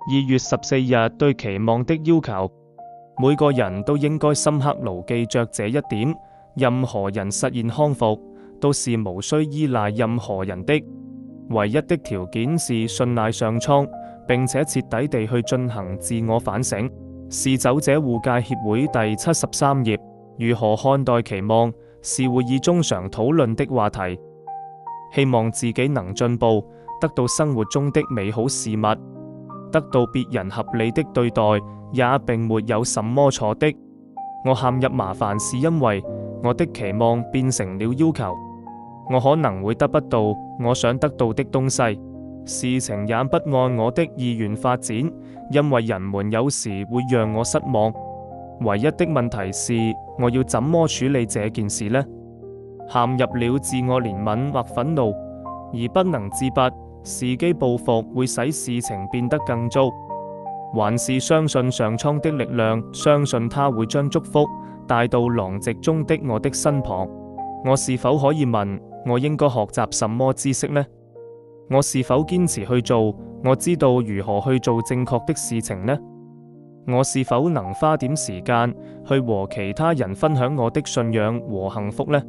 2月14日對期望的要求，每個人都應該深刻牢記着這一點：任何人實現康復，都是無需依賴任何人的，唯一的條件是信賴上蒼，並且徹底地去進行自我反省。是走者護戒協會第73頁。如何看待期望，是會議中常討論的話題。希望自己能進步，得到生活中的美好事物，得到別人合理的對待，也並沒有什麼錯的。我陷入麻煩是因為我的期望變成了要求，我可能會得不到我想得到的東西，事情也不按我的意願發展，因為人們有時會讓我失望。唯一的問題是，我要怎麼處理這件事呢？陷入了自我憐憫或憤怒而不能自拔，伺機報復會使事情變得更糟，還是相信上蒼的力量，相信他會將祝福帶到狼藉中的我的身旁？我是否可以問，我應該學習什麼知識呢？我是否堅持去做我知道如何去做正確的事情呢？我是否能花點時間去和其他人分享我的信仰和幸福呢？